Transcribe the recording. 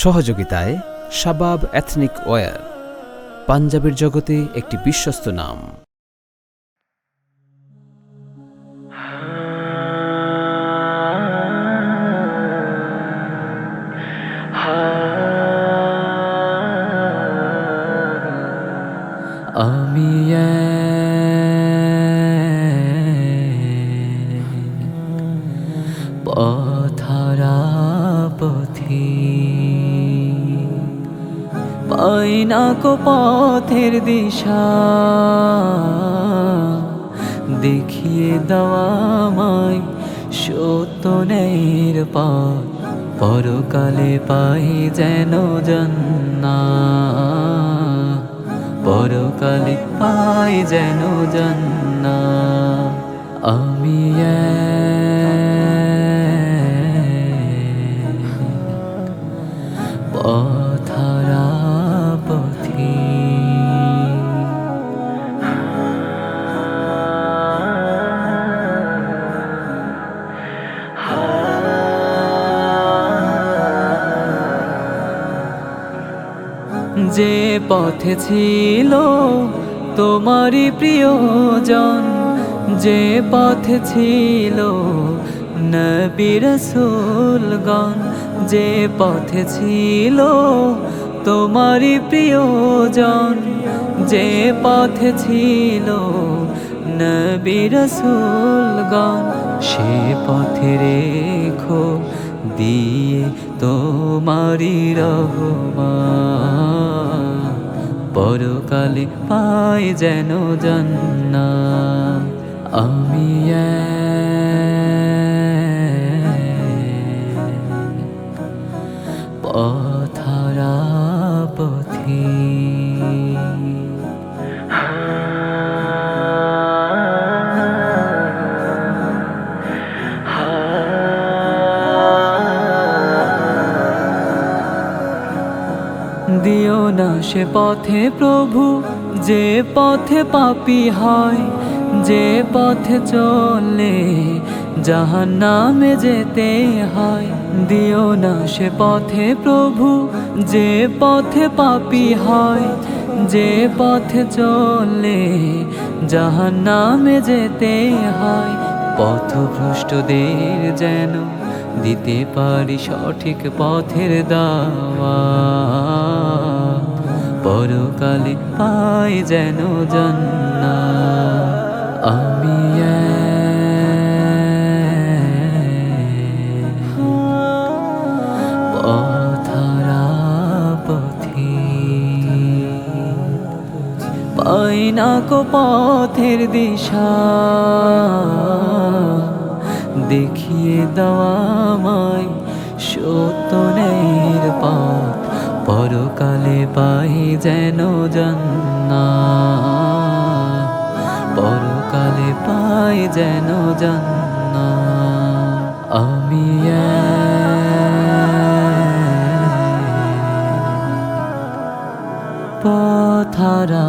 সহযোগিতায় শাবাব ethnic wire, পাঞ্জাবের জগতে একটি বিশ্বস্ত নাম। আমি পথহারা পথিক, পাই না কো পথের দিশা, দেখিয়ে দেওয়া আমায় সত্য ন্যায়ের পথ, পরকালে পাই যেন জান্নাত, পরকালে পাই যেন জান্নাত। আমি পথহারা পথিক। যে পথে ছিল তোমারই প্রিয়জন, যে পথে ছিল নবী রাসূলগণ, যে পথে ছিল তোমারই প্রিয়জন, যে পথে ছিল নবী রাসূলগণ, সে পথে রেখো দিয়ে তোমারি রহমত, পরকালে পাই যেন জান্নাত। আমি পথহারা পথিক। দিও না সে পথে প্রভু, যে পথে পাপী হয়, যে পথে চলে জাহান্নামে যেতে হয়। দিও না সে পথে প্রভু, যে পথে পাপী হয়, যে পথে চলে জাহান্নামে যেতে হয়। পথভ্রষ্টদের যেন দিতে পারি সঠিক পথের দাওয়াত, পরকালে পাই যেন জান্নাত। আমি পথহারা পথিক, পাই না কো পথের দিশা, দেখিয়ে দেওয়া আমায় সত্য ন্যায়ের পথ, পরকালে পাই যেন জান্নাত, পরকালে পাই যেন জান্নাত। আমি পথহারা